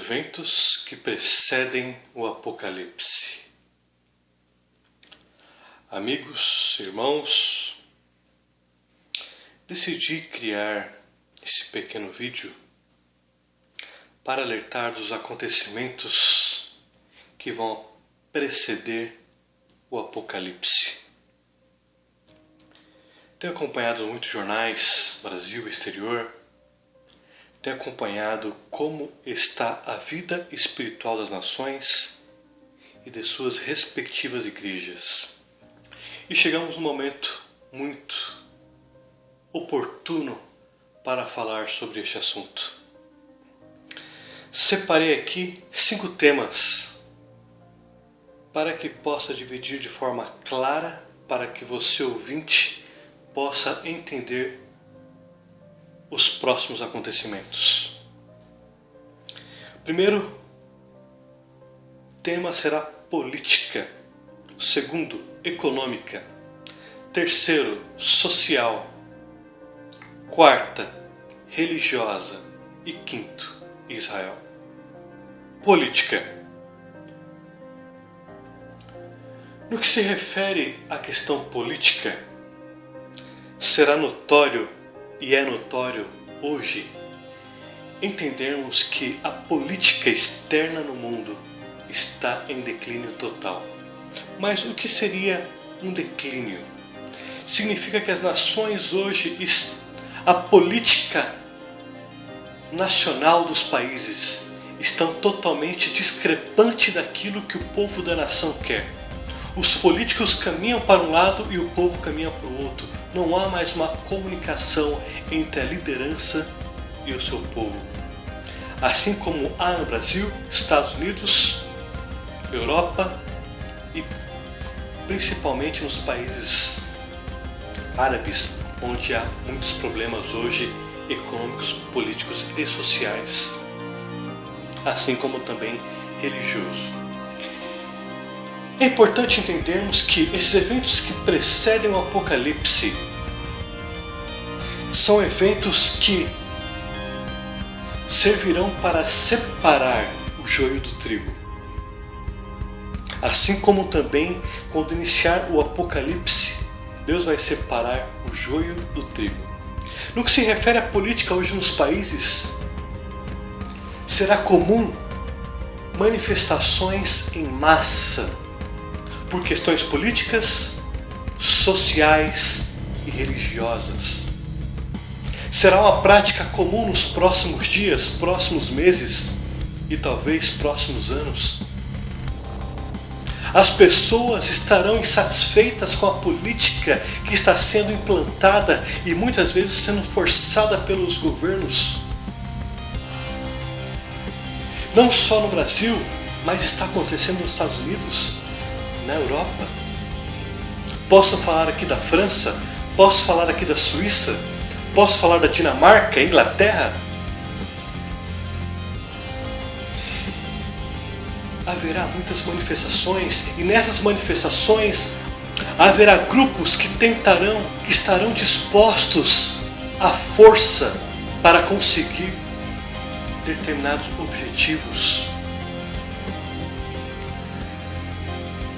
Eventos que precedem o Apocalipse. Amigos, irmãos, decidi criar esse pequeno vídeo para alertar dos acontecimentos que vão preceder o Apocalipse. Tenho acompanhado muitos jornais, Brasil e exterior. Tenho acompanhado como está a vida espiritual das nações e de suas respectivas igrejas. E chegamos num momento muito oportuno para falar sobre este assunto. Separei aqui 5 temas para que possa dividir de forma clara, para que você ouvinte possa entender os próximos acontecimentos. Primeiro tema será política. Segundo, econômica. Terceiro, social. Quarta, religiosa. E quinto, Israel. Política. No que se refere à questão política, será notório e é notório hoje entendermos que a política externa no mundo está em declínio total. Mas o que seria um declínio? Significa que as nações hoje, a política nacional dos países estão totalmente discrepante daquilo que o povo da nação quer. Os políticos caminham para um lado e o povo caminha para o outro. Não há mais uma comunicação entre a liderança e o seu povo. Assim como há no Brasil, Estados Unidos, Europa e principalmente nos países árabes, onde há muitos problemas hoje econômicos, políticos e sociais, assim como também religiosos. É importante entendermos que esses eventos que precedem o Apocalipse são eventos que servirão para separar o joio do trigo. Assim como também, quando iniciar o Apocalipse, Deus vai separar o joio do trigo. No que se refere à política hoje nos países, será comum manifestações em massa por questões políticas, sociais e religiosas. Será uma prática comum nos próximos dias, próximos meses e talvez próximos anos. As pessoas estarão insatisfeitas com a política que está sendo implantada e muitas vezes sendo forçada pelos governos. Não só no Brasil, mas está acontecendo nos Estados Unidos, na Europa. Posso falar aqui da França, posso falar aqui da Suíça, posso falar da Dinamarca, Inglaterra. Haverá muitas manifestações e nessas manifestações haverá grupos que estarão dispostos à força para conseguir determinados objetivos.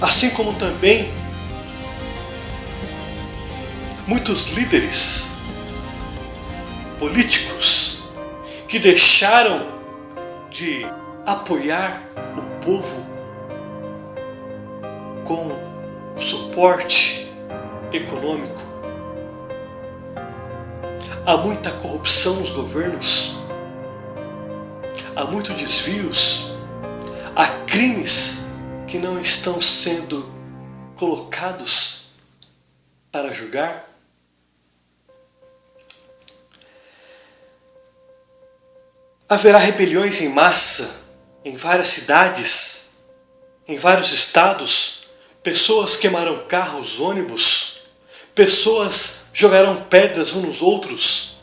Assim como também muitos líderes políticos que deixaram de apoiar o povo com suporte econômico. Há muita corrupção nos governos, há muitos desvios, há crimes que não estão sendo colocados para julgar. Haverá rebeliões em massa em várias cidades, em vários estados. Pessoas queimarão carros, ônibus, pessoas jogarão pedras uns nos outros,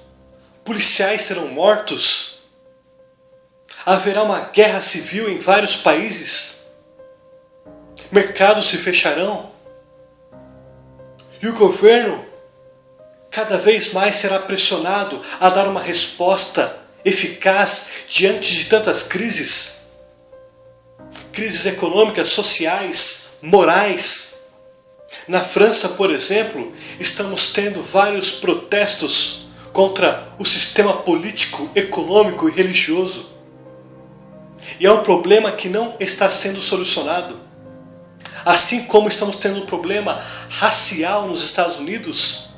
policiais serão mortos. Haverá uma guerra civil em vários países. Mercados se fecharão e o governo cada vez mais será pressionado a dar uma resposta eficaz diante de tantas crises? Crises econômicas, sociais, morais. Na França, por exemplo, estamos tendo vários protestos contra o sistema político, econômico e religioso. E é um problema que não está sendo solucionado. Assim como estamos tendo um problema racial nos Estados Unidos,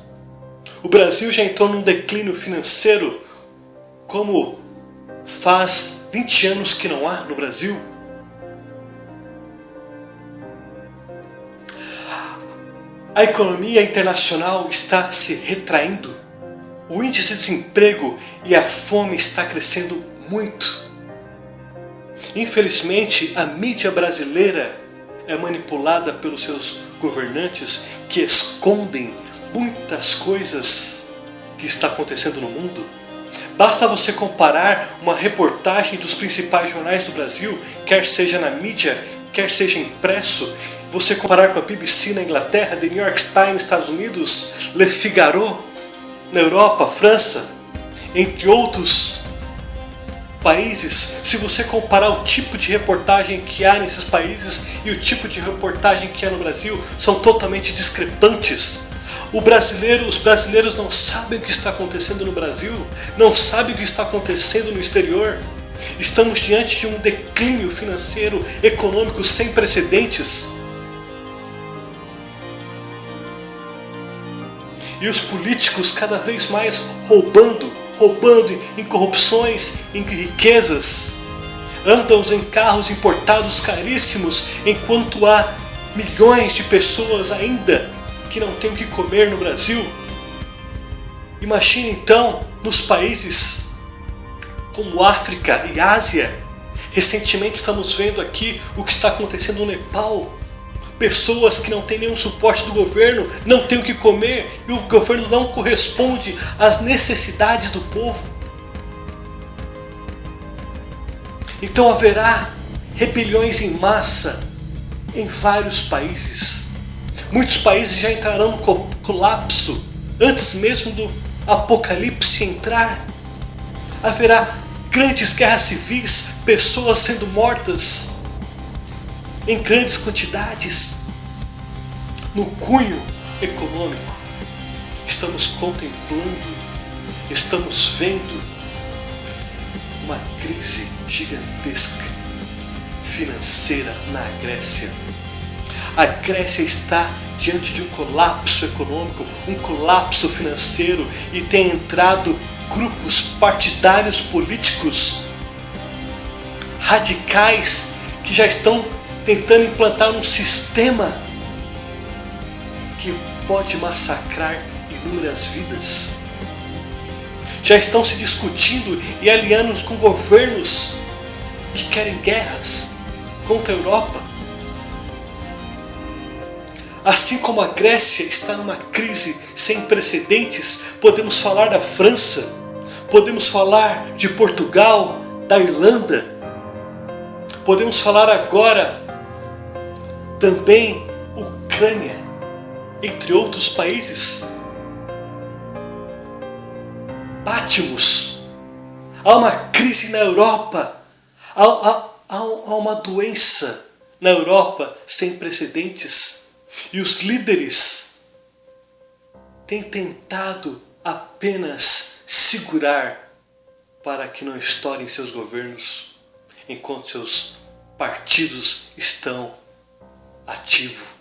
o Brasil já entrou num declínio financeiro como faz 20 anos que não há no Brasil. A economia internacional está se retraindo. O índice de desemprego e a fome está crescendo muito. Infelizmente, a mídia brasileira é manipulada pelos seus governantes que escondem muitas coisas que está acontecendo no mundo. Basta você comparar uma reportagem dos principais jornais do Brasil, quer seja na mídia, quer seja impresso, você comparar com a BBC na Inglaterra, The New York Times nos Estados Unidos, Le Figaro na Europa, França, entre outros países. Se você comparar o tipo de reportagem que há nesses países e o tipo de reportagem que há no Brasil, são totalmente discrepantes. Os brasileiros não sabem o que está acontecendo no Brasil, não sabem o que está acontecendo no exterior. Estamos diante de um declínio financeiro, econômico sem precedentes. E os políticos cada vez mais roubando em corrupções, em riquezas. Andam em carros importados caríssimos, enquanto há milhões de pessoas ainda que não têm o que comer no Brasil. Imagine então nos países como África e Ásia. Recentemente estamos vendo aqui o que está acontecendo no Nepal. Pessoas que não têm nenhum suporte do governo, não têm o que comer e o governo não corresponde às necessidades do povo. Então haverá rebeliões em massa em vários países. Muitos países já entrarão no colapso antes mesmo do apocalipse entrar. Haverá grandes guerras civis, pessoas sendo mortas em grandes quantidades. No cunho econômico, estamos contemplando, estamos vendo uma crise gigantesca financeira na Grécia. A Grécia está diante de um colapso econômico, um colapso financeiro, e tem entrado grupos partidários políticos radicais que já estão tentando implantar um sistema que pode massacrar inúmeras vidas. Já estão se discutindo e aliando com governos que querem guerras contra a Europa. Assim como a Grécia está numa crise sem precedentes, podemos falar da França, podemos falar de Portugal, da Irlanda, podemos falar agora também Ucrânia, entre outros países. Patmos. Há uma crise na Europa, há uma doença na Europa sem precedentes, e os líderes têm tentado apenas segurar para que não estourem seus governos, enquanto seus partidos estão ativos.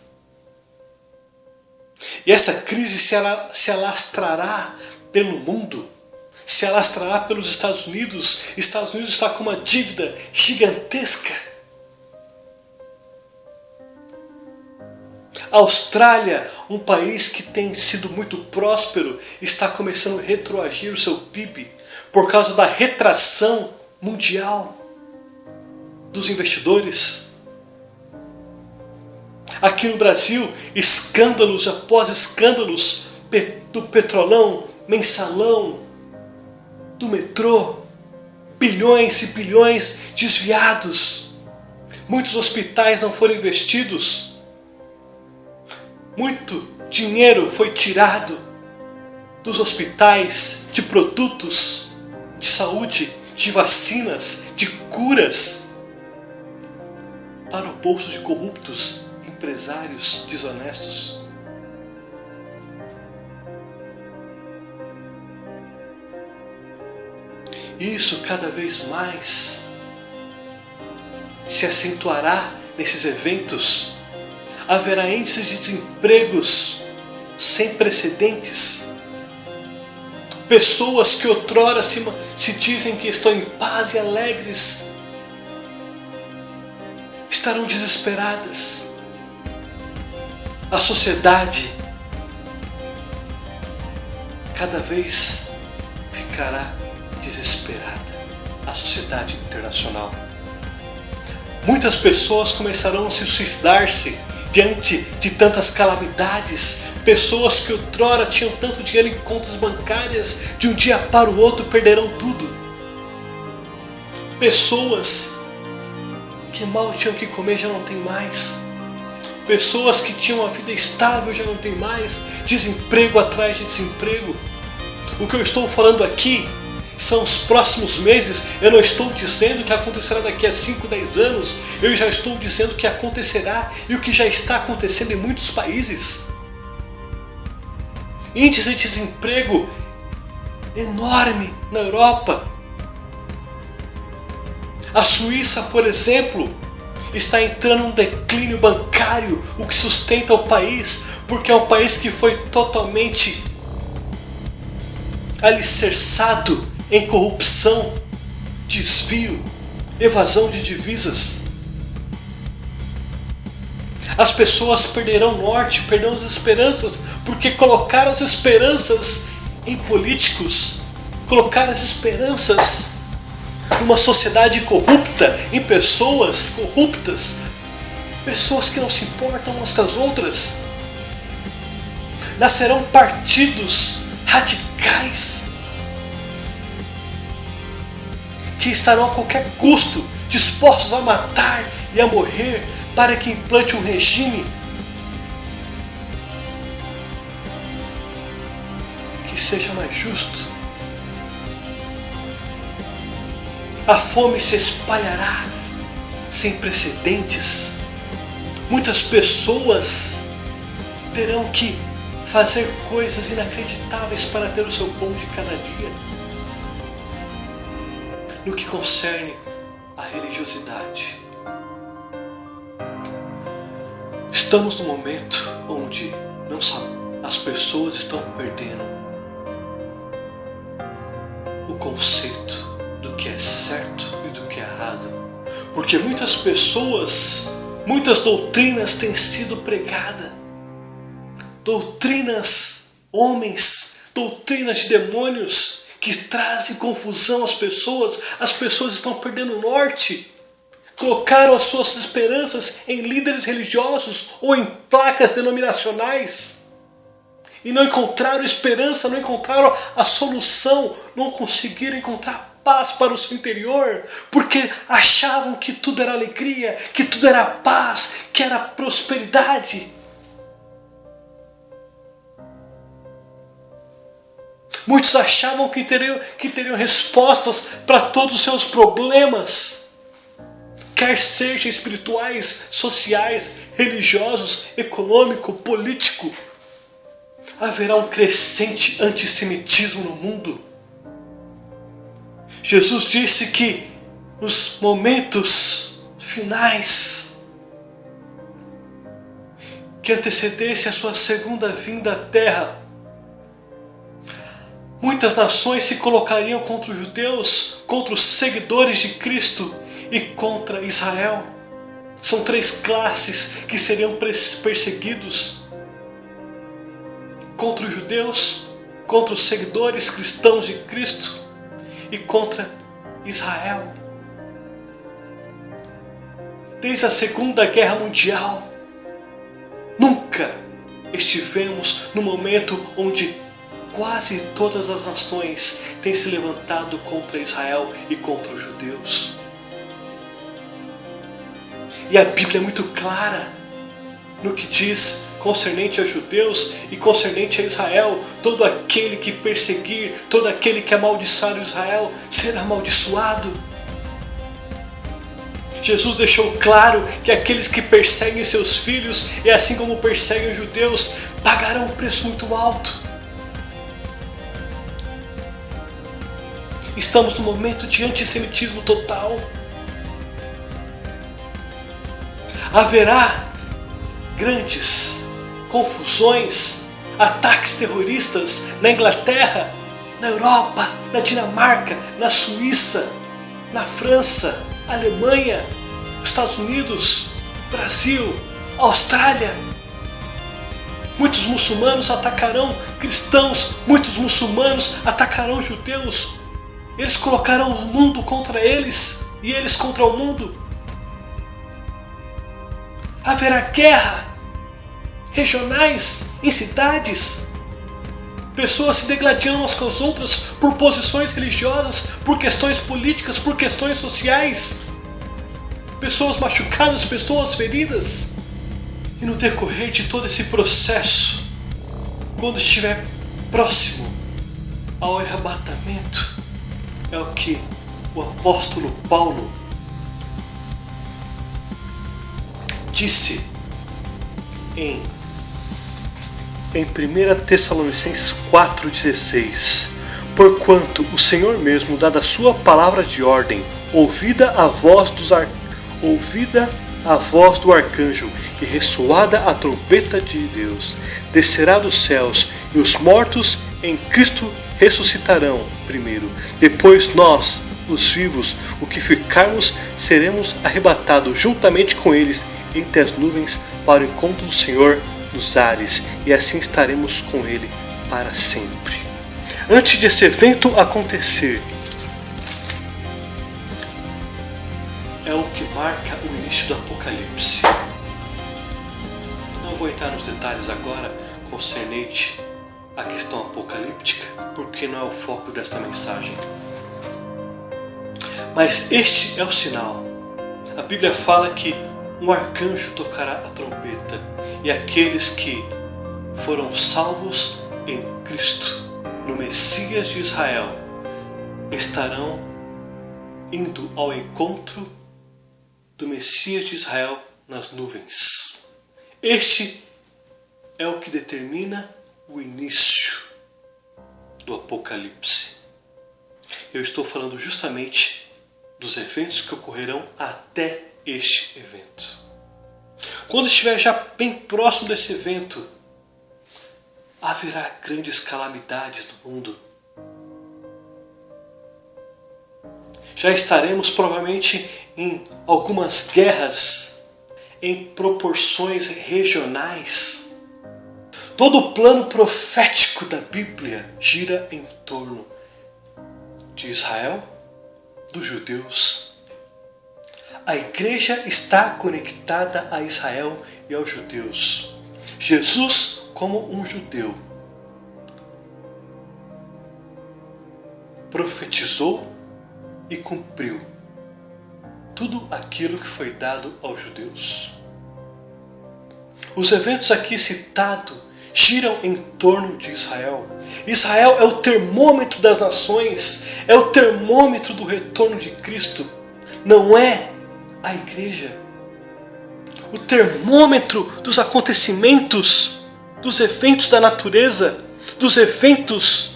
E essa crise se alastrará pelo mundo, se alastrará pelos Estados Unidos. Estados Unidos está com uma dívida gigantesca. A Austrália, um país que tem sido muito próspero, está começando a retroagir o seu PIB por causa da retração mundial dos investidores. Aqui no Brasil, escândalos após escândalos do Petrolão, Mensalão, do metrô, bilhões e bilhões desviados. Muitos hospitais não foram investidos. Muito dinheiro foi tirado dos hospitais, de produtos de saúde, de vacinas, de curas para o bolso de corruptos, empresários desonestos. Isso cada vez mais se acentuará nesses eventos. Haverá índices de desempregos sem precedentes. Pessoas que outrora se dizem que estão em paz e alegres estarão desesperadas. A sociedade cada vez ficará desesperada. A sociedade internacional. Muitas pessoas começarão a se suicidar-se diante de tantas calamidades. Pessoas que outrora tinham tanto dinheiro em contas bancárias, de um dia para o outro perderão tudo. Pessoas que mal tinham o que comer já não tem mais. Pessoas que tinham uma vida estável já não tem mais. Desemprego atrás de desemprego. O que eu estou falando aqui são os próximos meses. Eu não estou dizendo que acontecerá daqui a 5, 10 anos. Eu já estou dizendo que acontecerá e o que já está acontecendo em muitos países. Índice de desemprego enorme na Europa. A Suíça, por exemplo, está entrando num declínio bancário, o que sustenta o país, porque é um país que foi totalmente alicerçado em corrupção, desvio, evasão de divisas. As pessoas perderão norte, perderão as esperanças, porque colocaram as esperanças em políticos, colocaram as esperanças numa sociedade corrupta, em pessoas corruptas, pessoas que não se importam umas com as outras. Nascerão partidos radicais que estarão a qualquer custo dispostos a matar e a morrer para que implante um regime que seja mais justo. A fome se espalhará sem precedentes. Muitas pessoas terão que fazer coisas inacreditáveis para ter o seu pão de cada dia. No que concerne à religiosidade, estamos num momento onde as pessoas estão perdendo o conceito do que é certo e do que é errado, porque muitas pessoas, muitas doutrinas têm sido pregadas, doutrinas homens, doutrinas de demônios que trazem confusão às pessoas estão perdendo o norte, colocaram as suas esperanças em líderes religiosos ou em placas denominacionais e não encontraram esperança, não encontraram a solução, não conseguiram encontrar paz para o seu interior, porque achavam que tudo era alegria, que tudo era paz, que era prosperidade. Muitos achavam que teriam respostas para todos os seus problemas, quer sejam espirituais, sociais, religiosos, econômico, político. Haverá um crescente antissemitismo no mundo. Jesus disse que nos momentos finais que antecedesse a sua segunda vinda à terra, muitas nações se colocariam contra os judeus, contra os seguidores de Cristo e contra Israel. São 3 classes que seriam perseguidos: contra os judeus, contra os seguidores cristãos de Cristo e contra Israel. Desde a Segunda Guerra Mundial, nunca estivemos no momento onde quase todas as nações têm se levantado contra Israel e contra os judeus. E a Bíblia é muito clara no que diz concernente aos judeus e concernente a Israel. Todo aquele que perseguir, todo aquele que amaldiçoar Israel será amaldiçoado. Jesus deixou claro que aqueles que perseguem seus filhos, e assim como perseguem os judeus, pagarão um preço muito alto. Estamos num momento de antissemitismo total. Haverá grandes confusões, ataques terroristas na Inglaterra, na Europa, na Dinamarca, na Suíça, na França, Alemanha, Estados Unidos, Brasil, Austrália. Muitos muçulmanos atacarão cristãos, muitos muçulmanos atacarão judeus. Eles colocarão o mundo contra eles e eles contra o mundo. Haverá guerra regionais em cidades. Pessoas se degladiando umas com as outras por posições religiosas, por questões políticas, por questões sociais. Pessoas machucadas, pessoas feridas. E no decorrer de todo esse processo, quando estiver próximo ao arrebatamento, é o que o apóstolo Paulo disse em 1 Tessalonicenses 4,16: porquanto o Senhor mesmo, dada a sua palavra de ordem, ouvida a voz do arcanjo e ressoada a trombeta de Deus, descerá dos céus, e os mortos em Cristo ressuscitarão primeiro. Depois nós, os vivos, o que ficarmos, seremos arrebatados juntamente com eles entre as nuvens para o encontro do Senhor nos ares, e assim estaremos com ele para sempre. Antes desse evento acontecer, é o que marca o início do Apocalipse. Não vou entrar nos detalhes agora concernente à questão apocalíptica, porque não é o foco desta mensagem. Mas este é o sinal. A Bíblia fala que um arcanjo tocará a trombeta, e aqueles que foram salvos em Cristo, no Messias de Israel, estarão indo ao encontro do Messias de Israel nas nuvens. Este é o que determina o início do Apocalipse. Eu estou falando justamente dos eventos que ocorrerão até este evento. Quando estiver já bem próximo desse evento, haverá grandes calamidades no mundo. Já estaremos provavelmente em algumas guerras em proporções regionais. Todo o plano profético da Bíblia gira em torno de Israel, dos judeus. A igreja está conectada a Israel e aos judeus. Jesus, como um judeu, profetizou e cumpriu tudo aquilo que foi dado aos judeus. Os eventos aqui citados giram em torno de Israel. Israel é o termômetro das nações, é o termômetro do retorno de Cristo. Não é a igreja. O termômetro dos acontecimentos, dos eventos da natureza, dos eventos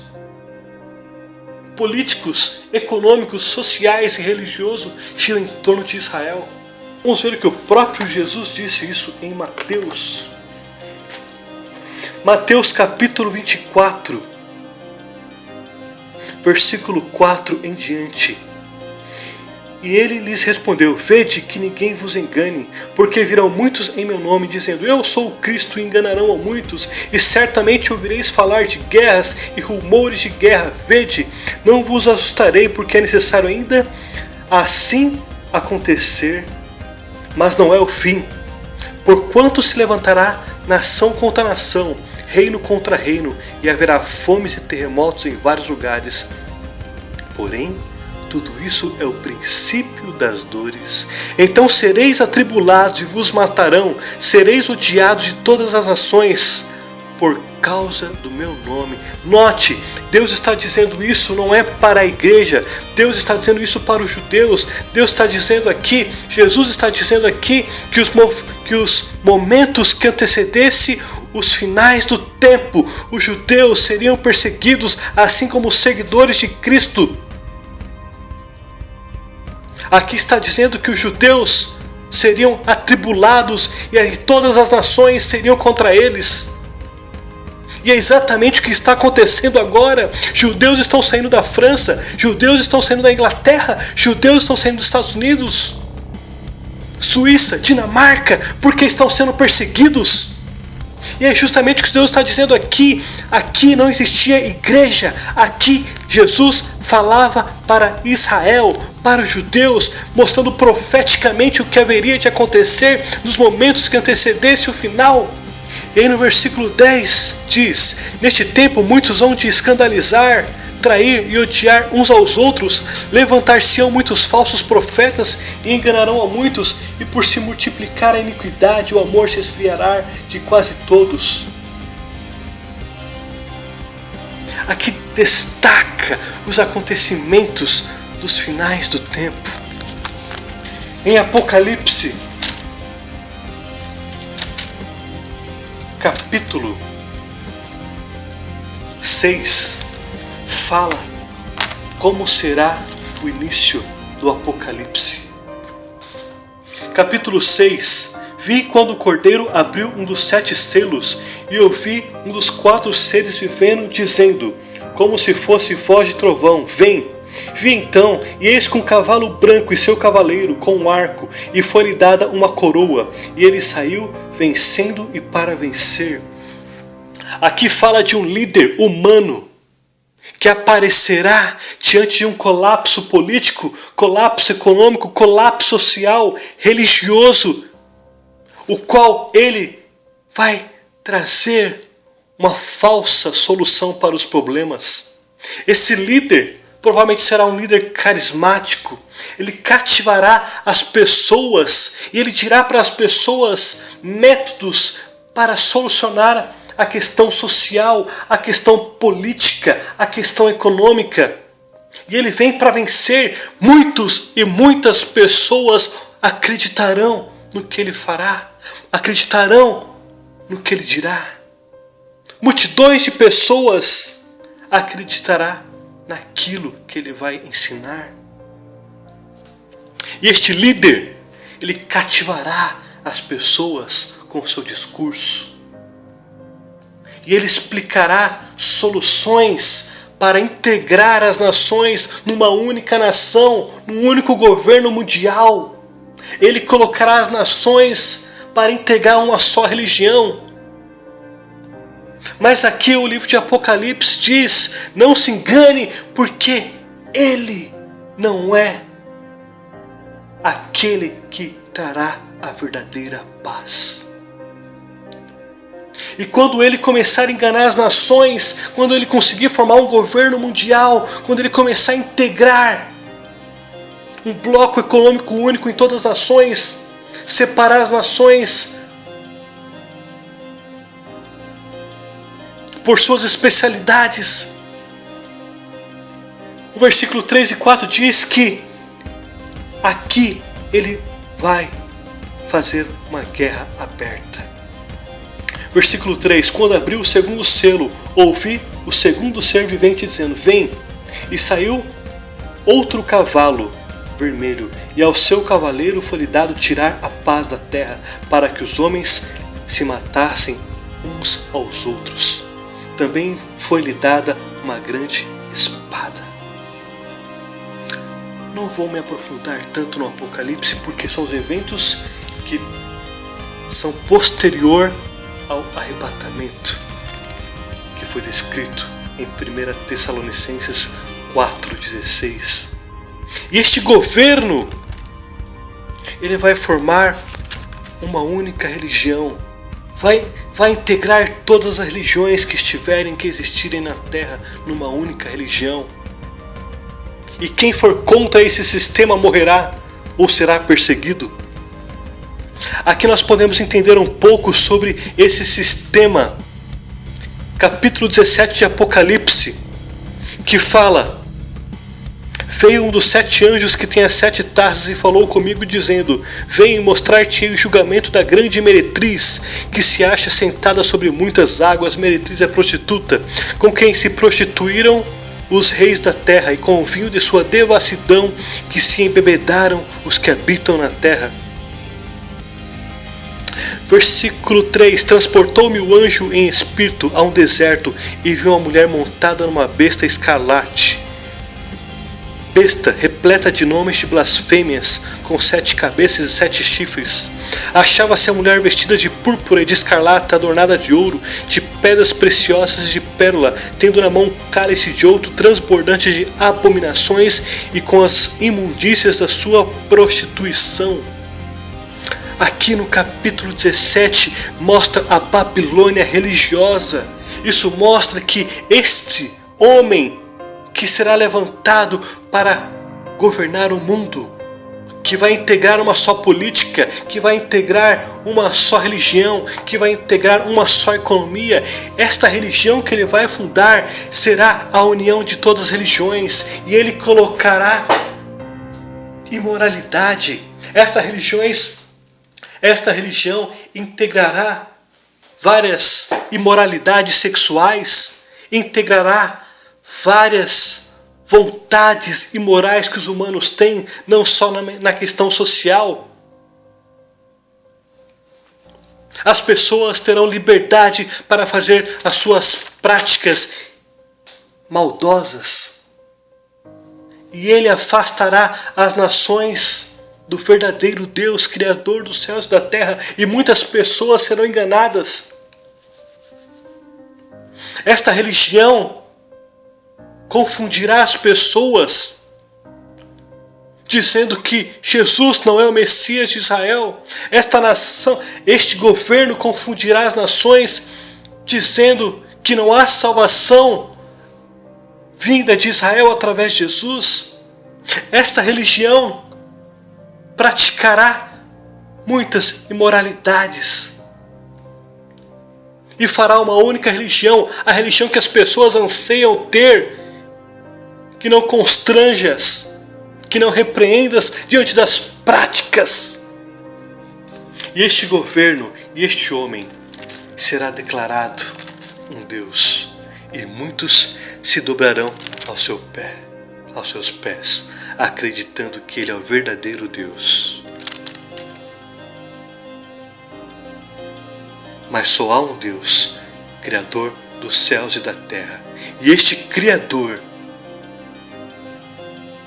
políticos, econômicos, sociais e religiosos giram em torno de Israel. Vamos ver que o próprio Jesus disse isso em Mateus. Mateus capítulo 24, versículo 4 em diante. E ele lhes respondeu: vede que ninguém vos engane, porque virão muitos em meu nome, dizendo: eu sou o Cristo, e enganarão a muitos. E certamente ouvireis falar de guerras e rumores de guerra. Vede, não vos assustarei, porque é necessário ainda assim acontecer, mas não é o fim. Porquanto se levantará nação contra nação, reino contra reino, e haverá fomes e terremotos em vários lugares. Porém, Tudo isso é o princípio das dores. Então sereis atribulados e vos matarão, sereis odiados de todas as nações por causa do meu nome. Note, Deus está dizendo isso não é para a igreja, Deus está dizendo isso para os judeus. Deus está dizendo aqui, Jesus está dizendo aqui que os momentos que antecedessem os finais do tempo, os judeus seriam perseguidos assim como os seguidores de Cristo. Aqui está dizendo que os judeus seriam atribulados e aí todas as nações seriam contra eles. E é exatamente o que está acontecendo agora. Judeus estão saindo da França, judeus estão saindo da Inglaterra, judeus estão saindo dos Estados Unidos, Suíça, Dinamarca, porque estão sendo perseguidos. E é justamente o que Deus está dizendo aqui. Aqui não existia igreja. Aqui Jesus falava para Israel, para os judeus, mostrando profeticamente o que haveria de acontecer nos momentos que antecedessem o final. E aí no versículo 10 diz: neste tempo muitos vão te escandalizar, trair e odiar uns aos outros, levantar-se-ão muitos falsos profetas e enganarão a muitos, e por se multiplicar a iniquidade o amor se esfriará de quase todos. Aqui destaca os acontecimentos dos finais do tempo. Em Apocalipse, capítulo 6, fala como será o início do Apocalipse. Capítulo 6. Vi quando o Cordeiro abriu um dos 7 selos e ouvi um dos 4 seres vivendo dizendo, como se fosse voz de trovão, vem. Vi então, e eis com um cavalo branco e seu cavaleiro com um arco, e foi-lhe dada uma coroa, e ele saiu vencendo e para vencer. Aqui fala de um líder humano que aparecerá diante de um colapso político, colapso econômico, colapso social, religioso, o qual ele vai trazer uma falsa solução para os problemas. Esse líder provavelmente será um líder carismático. Ele cativará as pessoas e ele dirá para as pessoas métodos para solucionar a questão social, a questão política, a questão econômica. E ele vem para vencer. Muitos e muitas pessoas acreditarão no que ele fará, acreditarão no que ele dirá. Multidões de pessoas acreditarão naquilo que ele vai ensinar. E este líder, ele cativará as pessoas com o seu discurso. E ele explicará soluções para integrar as nações numa única nação, num único governo mundial. Ele colocará as nações para integrar uma só religião. Mas aqui o livro de Apocalipse diz, não se engane, porque ele não é aquele que trará a verdadeira paz. E quando ele começar a enganar as nações, quando ele conseguir formar um governo mundial, quando ele começar a integrar um bloco econômico único em todas as nações, separar as nações por suas especialidades. O versículo 3 e 4 diz que aqui ele vai fazer uma guerra aberta. Versículo 3: quando abriu o segundo selo, ouvi o segundo ser vivente dizendo, vem. E saiu outro cavalo vermelho, e ao seu cavaleiro foi-lhe dado tirar a paz da terra, para que os homens se matassem uns aos outros. Também foi-lhe dada uma grande espada. Não vou me aprofundar tanto no Apocalipse, porque são os eventos que são posterior ao arrebatamento, que foi descrito em 1 Tessalonicenses 4,16. E este governo, ele vai formar uma única religião, vai integrar todas as religiões que existirem na terra numa única religião. E quem for contra esse sistema morrerá ou será perseguido. Aqui nós podemos entender um pouco sobre esse sistema. Capítulo 17 de Apocalipse, que fala: veio um dos 7 anjos que tem as 7 taças e falou comigo dizendo: venho mostrar-te o julgamento da grande meretriz, que se acha sentada sobre muitas águas. Meretriz é prostituta, com quem se prostituíram os reis da terra, e com o vinho de sua devassidão que se embebedaram os que habitam na terra. Versículo 3: transportou-me o anjo em espírito a um deserto, e viu uma mulher montada numa besta escarlate. Besta repleta de nomes de blasfêmias, com 7 cabeças e 7 chifres. Achava-se a mulher vestida de púrpura e de escarlata, adornada de ouro, de pedras preciosas e de pérola, tendo na mão um cálice de ouro transbordante de abominações e com as imundícias da sua prostituição. Aqui no capítulo 17 mostra a Babilônia religiosa. Isso mostra que este homem que será levantado para governar o mundo, que vai integrar uma só política, que vai integrar uma só religião, que vai integrar uma só economia. Esta religião que ele vai fundar será a união de todas as religiões, e ele colocará imoralidade. Esta religião integrará várias imoralidades sexuais, integrará várias vontades imorais que os humanos têm, não só na questão social. As pessoas terão liberdade para fazer as suas práticas maldosas. E ele afastará as nações do verdadeiro Deus, Criador dos céus e da terra, e muitas pessoas serão enganadas. Esta religião confundirá as pessoas, dizendo que Jesus não é o Messias de Israel. Este governo confundirá as nações, dizendo que não há salvação vinda de Israel através de Jesus. Esta religião praticará muitas imoralidades e fará uma única religião, a religião que as pessoas anseiam ter, que não constranjas, que não repreendas diante das práticas. E este governo e este homem será declarado um Deus, e muitos se dobrarão aos seus pés, acreditando que ele é o verdadeiro Deus. Mas só há um Deus, Criador dos céus e da terra. E este Criador,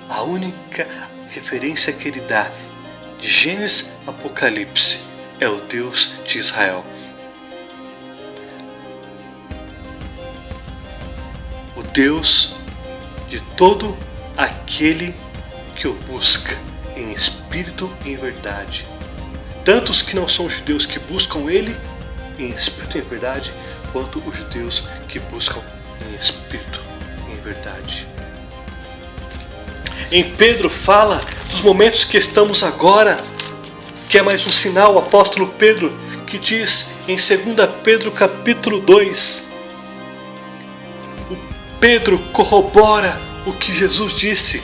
a única referência que ele dá de Gênesis a Apocalipse, é o Deus de Israel. O Deus de todo aquele que o busca em espírito e em verdade. Tanto os que não são judeus que buscam ele em espírito e em verdade, quanto os judeus que buscam em espírito e em verdade. Em Pedro fala dos momentos que estamos agora, que é mais um sinal, o apóstolo Pedro, que diz em 2 Pedro capítulo 2, o Pedro corrobora o que Jesus disse.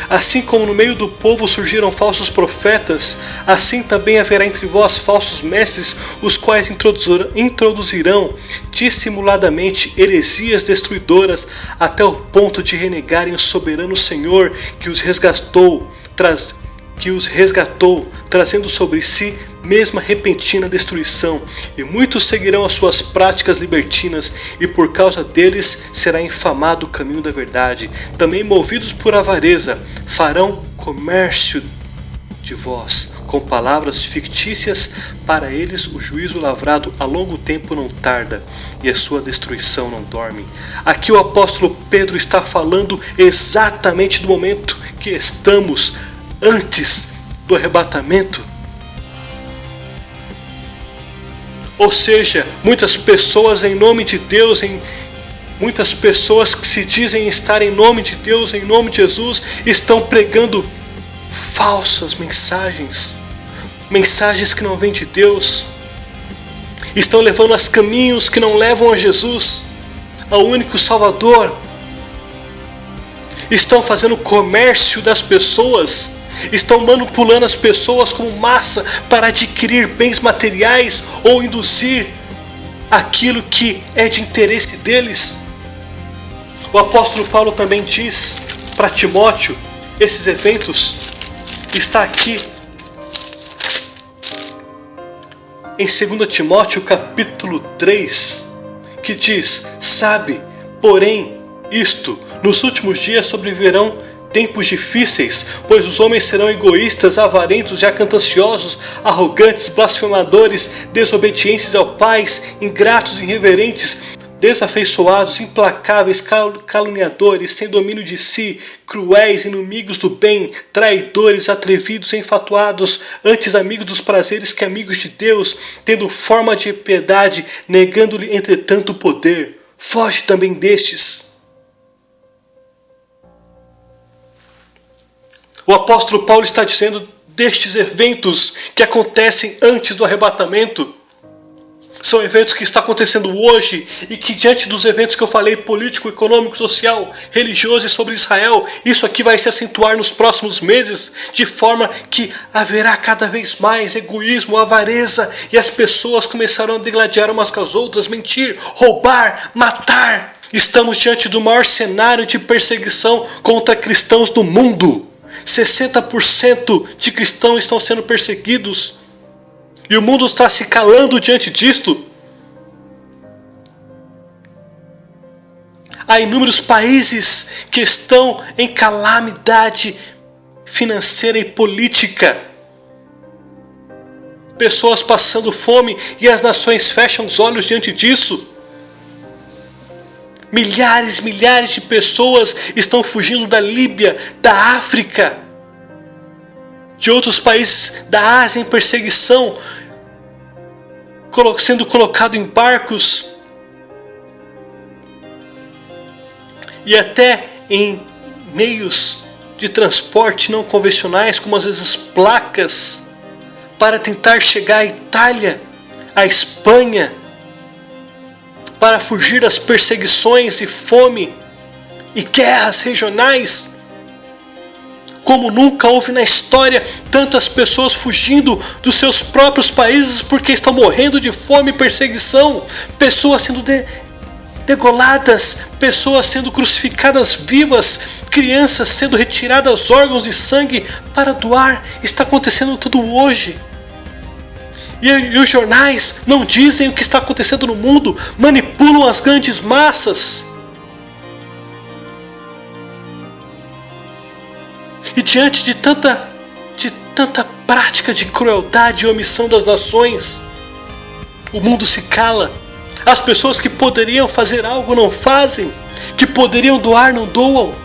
Assim como no meio do povo surgiram falsos profetas, assim também haverá entre vós falsos mestres, os quais introduzirão dissimuladamente heresias destruidoras, até o ponto de renegarem o soberano Senhor que os resgatou, trazendo sobre si mesma repentina destruição. E muitos seguirão as suas práticas libertinas, e por causa deles será infamado o caminho da verdade. Também movidos por avareza, farão comércio de vós, com palavras fictícias. Para eles o juízo lavrado a longo tempo não tarda, e a sua destruição não dorme. Aqui o apóstolo Pedro está falando exatamente do momento que estamos antes do arrebatamento. Ou seja, muitas pessoas em nome de Deus, Muitas pessoas que se dizem estar em nome de Deus, em nome de Jesus, estão pregando falsas mensagens, mensagens que não vêm de Deus, estão levando a caminhos que não levam a Jesus, ao único Salvador, estão fazendo comércio das pessoas, estão manipulando as pessoas como massa para adquirir bens materiais ou induzir aquilo que é de interesse deles. O apóstolo Paulo também diz para Timóteo, esses eventos está aqui em 2 Timóteo capítulo 3, que diz: sabe, porém, isto, nos últimos dias sobrevirão tempos difíceis, pois os homens serão egoístas, avarentos, jactanciosos, arrogantes, blasfemadores, desobedientes aos pais, ingratos, irreverentes, desafeiçoados, implacáveis, caluniadores, sem domínio de si, cruéis, inimigos do bem, traidores, atrevidos, enfatuados, antes amigos dos prazeres que amigos de Deus, tendo forma de piedade, negando-lhe entretanto o poder. Foge também destes. O apóstolo Paulo está dizendo destes eventos que acontecem antes do arrebatamento. São eventos que estão acontecendo hoje e que, diante dos eventos que eu falei, político, econômico, social, religioso e sobre Israel, isso aqui vai se acentuar nos próximos meses, de forma que haverá cada vez mais egoísmo, avareza, e as pessoas começarão a degladiar umas com as outras, mentir, roubar, matar. Estamos diante do maior cenário de perseguição contra cristãos do mundo. 60% de cristãos estão sendo perseguidos. E o mundo está se calando diante disto. Há inúmeros países que estão em calamidade financeira e política. Pessoas passando fome e as nações fecham os olhos diante disso. Milhares de pessoas estão fugindo da Líbia, da África, de outros países da Ásia em perseguição, sendo colocado em barcos e até em meios de transporte não convencionais, como às vezes placas, para tentar chegar à Itália, à Espanha, para fugir das perseguições e fome e guerras regionais. Como nunca houve na história tantas pessoas fugindo dos seus próprios países porque estão morrendo de fome e perseguição, pessoas sendo degoladas, pessoas sendo crucificadas vivas, crianças sendo retiradas órgãos e sangue para doar. Está acontecendo tudo hoje. E os jornais não dizem o que está acontecendo no mundo, manipulam as grandes massas. E diante de tanta prática de crueldade e omissão das nações, o mundo se cala. As pessoas que poderiam fazer algo não fazem, que poderiam doar não doam.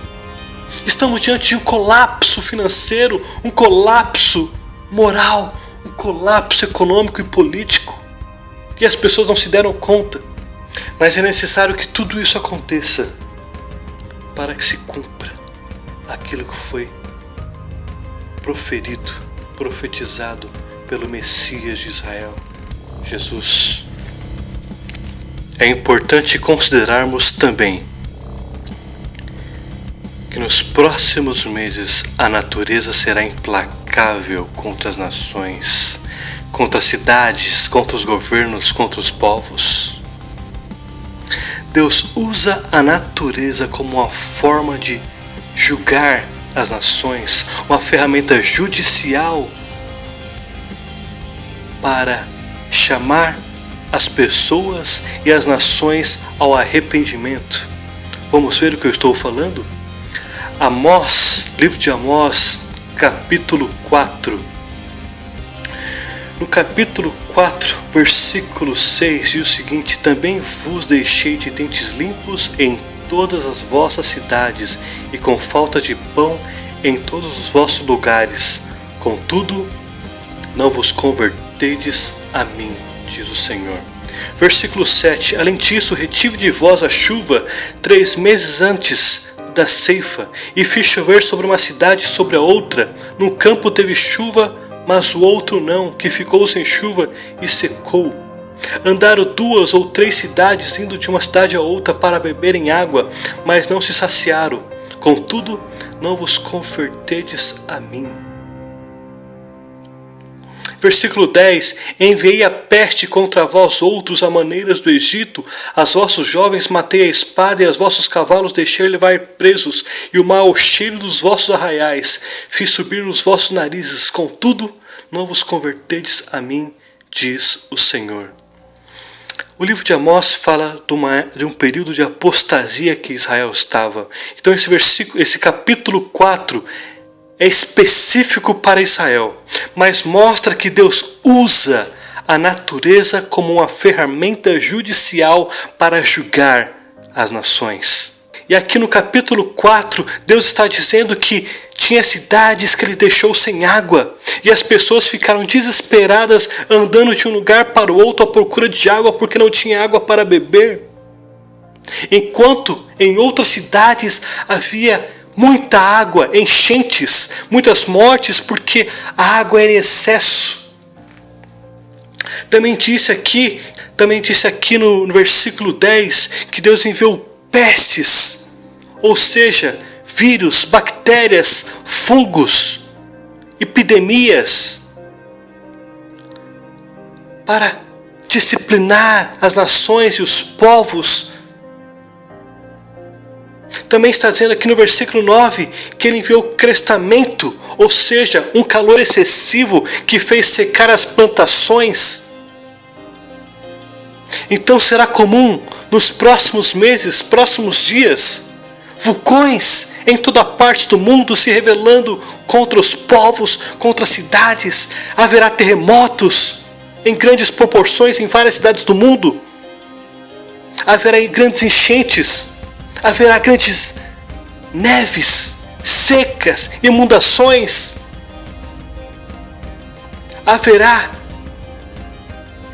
Estamos diante de um colapso financeiro, um colapso moral, um colapso econômico e político. E as pessoas não se deram conta. Mas é necessário que tudo isso aconteça para que se cumpra aquilo que foi proferido, profetizado pelo Messias de Israel, Jesus. É importante considerarmos também que nos próximos meses a natureza será implacável contra as nações, contra as cidades, contra os governos, contra os povos. Deus usa a natureza como uma forma de julgar as nações, uma ferramenta judicial para chamar as pessoas e as nações ao arrependimento. Vamos ver o que eu estou falando? Amós, livro de Amós, capítulo 4. No capítulo 4, versículo 6, diz o seguinte: também vos deixei de dentes limpos em todas as vossas cidades, e com falta de pão em todos os vossos lugares. Contudo, não vos convertedes a mim, diz o Senhor. Versículo 7. Além disso, retive de vós a chuva 3 meses antes da ceifa, e fiz chover sobre uma cidade e sobre a outra. No campo teve chuva, mas o outro não, que ficou sem chuva e secou. Andaram 2 ou 3 cidades, indo de uma cidade a outra para beberem água, mas não se saciaram. Contudo, não vos convertedes a mim. Versículo 10. Enviei a peste contra vós outros a maneiras do Egito, as vossos jovens matei a espada, e as vossos cavalos deixei levar presos, e o mau cheiro dos vossos arraiais fiz subir os vossos narizes, contudo não vos convertedes a mim, diz o Senhor. O livro de Amós fala de um período de apostasia que Israel estava. Então esse capítulo 4 é específico para Israel, mas mostra que Deus usa a natureza como uma ferramenta judicial para julgar as nações. E aqui no capítulo 4, Deus está dizendo que tinha cidades que ele deixou sem água, e as pessoas ficaram desesperadas andando de um lugar para o outro à procura de água porque não tinha água para beber. Enquanto em outras cidades havia muita água, enchentes, muitas mortes porque a água era em excesso. Também disse aqui no versículo 10 que Deus enviou pestes, ou seja, vírus, bactérias, fungos, epidemias, para disciplinar as nações e os povos. Também está dizendo aqui no versículo 9 que ele enviou crestamento, ou seja, um calor excessivo que fez secar as plantações. Então será comum nos próximos meses, próximos dias, vulcões em toda parte do mundo se rebelando contra os povos, contra as cidades. Haverá terremotos em grandes proporções em várias cidades do mundo. Haverá grandes enchentes. Haverá grandes neves, secas, inundações. Haverá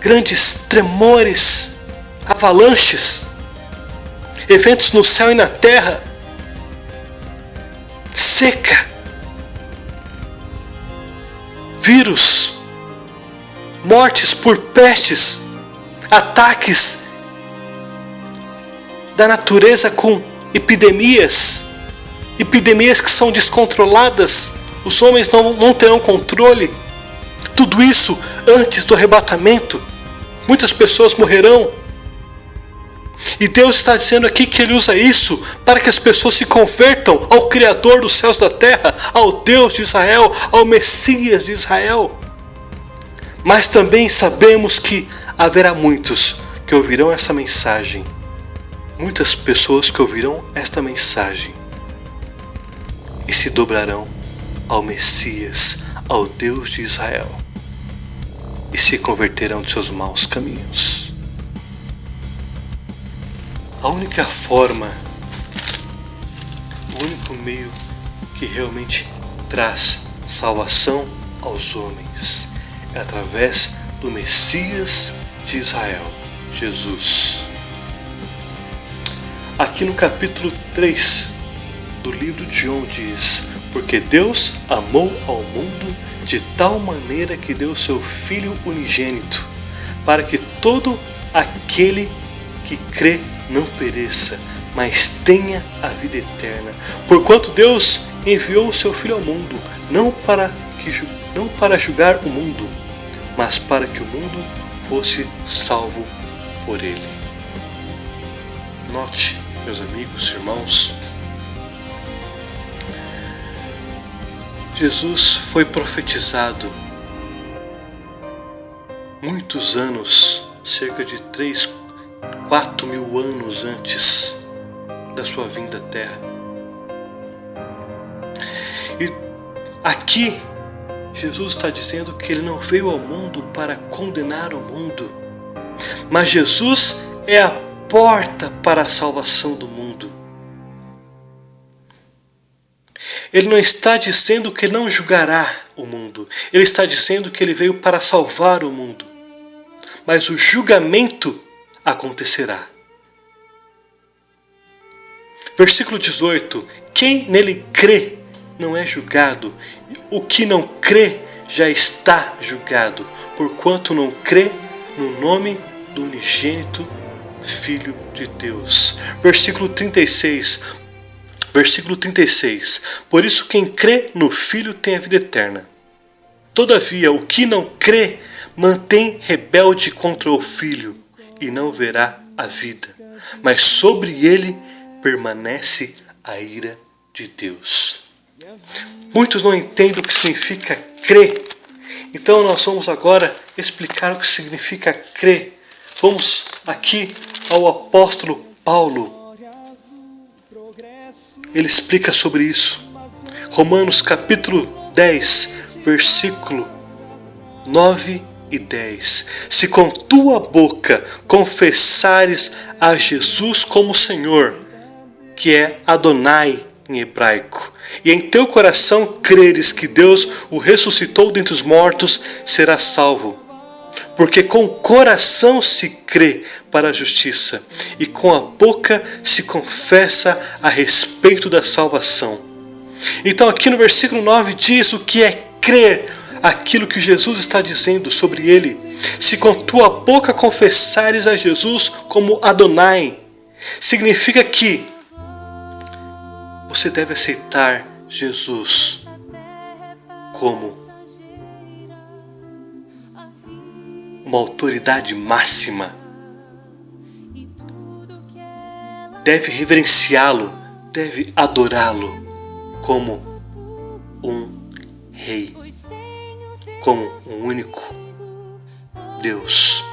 grandes tremores, avalanches, eventos no céu e na terra, seca, vírus, mortes por pestes, ataques da natureza com epidemias que são descontroladas, os homens não terão controle. Tudo isso antes do arrebatamento. Muitas pessoas morrerão. E Deus está dizendo aqui que Ele usa isso para que as pessoas se convertam ao Criador dos céus e da terra, ao Deus de Israel, ao Messias de Israel. Mas também sabemos que haverá muitos que ouvirão essa mensagem. Muitas pessoas que ouvirão esta mensagem e se dobrarão ao Messias, ao Deus de Israel, e se converterão de seus maus caminhos. A única forma, o único meio que realmente traz salvação aos homens é através do Messias de Israel, Jesus. Aqui no capítulo 3 do livro de João diz: porque Deus amou ao mundo de tal maneira que deu seu Filho unigênito, para que todo aquele que crê não pereça, mas tenha a vida eterna. Porquanto Deus enviou o seu Filho ao mundo, não para julgar o mundo, mas para que o mundo fosse salvo por ele. Note, meus amigos, irmãos, Jesus foi profetizado muitos anos, cerca de 4 mil anos antes da sua vinda à Terra. E aqui Jesus está dizendo que Ele não veio ao mundo para condenar o mundo, mas Jesus é a porta para a salvação do mundo. Ele não está dizendo que Ele não julgará o mundo. Ele está dizendo que Ele veio para salvar o mundo. mas o julgamento acontecerá. Versículo 18: quem nele crê não é julgado, o que não crê já está julgado, porquanto não crê no nome do unigênito Filho de Deus. Versículo 36. Por isso quem crê no Filho tem a vida eterna. Todavia o que não crê mantém rebelde contra o Filho e não verá a vida, mas sobre ele permanece a ira de Deus. Muitos não entendem o que significa crer. Então nós vamos agora explicar o que significa crer. Vamos aqui ao apóstolo Paulo. Ele explica sobre isso. Romanos capítulo 10, versículo 9 e 10. Se com tua boca confessares a Jesus como Senhor, que é Adonai em hebraico, e em teu coração creres que Deus o ressuscitou dentre os mortos, serás salvo. Porque com o coração se crê para a justiça, e com a boca se confessa a respeito da salvação. Então aqui no versículo 9 diz o que é crer, aquilo que Jesus está dizendo sobre ele. Se com tua boca confessares a Jesus como Adonai, significa que você deve aceitar Jesus como uma autoridade máxima. Deve reverenciá-lo, deve adorá-lo como um rei, como um único Deus.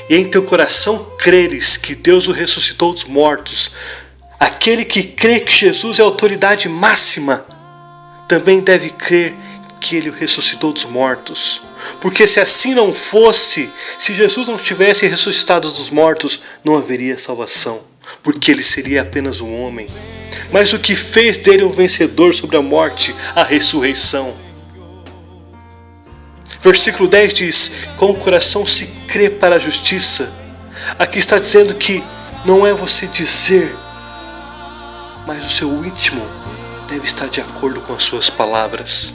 E em teu coração creres que Deus o ressuscitou dos mortos. Aquele que crê que Jesus é a autoridade máxima também deve crer que ele o ressuscitou dos mortos. Porque se assim não fosse, se Jesus não tivesse ressuscitado dos mortos, não haveria salvação, porque ele seria apenas um homem. Mas o que fez dele um vencedor sobre a morte, a ressurreição. Versículo 10 diz: com o coração se crê para a justiça. Aqui está dizendo que não é você dizer, mas o seu íntimo deve estar de acordo com as suas palavras,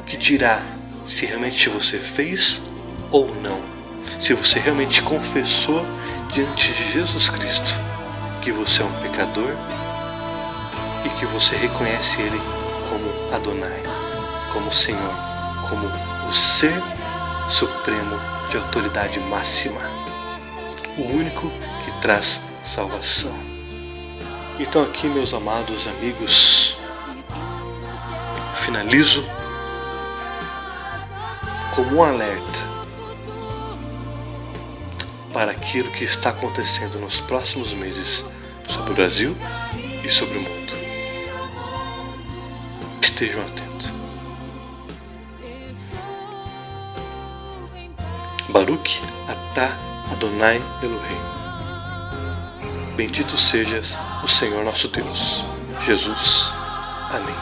que dirá se realmente você fez ou não. Se você realmente confessou diante de Jesus Cristo que você é um pecador e que você reconhece Ele como Adonai, como Senhor, como o Ser Supremo de autoridade máxima, o único que traz salvação. Então aqui, meus amados amigos, finalizo como um alerta para aquilo que está acontecendo nos próximos meses sobre o Brasil e sobre o mundo. Estejam atentos. Baruch atah Adonai Elohim. Bendito sejas o Senhor nosso Deus, Jesus. Amém.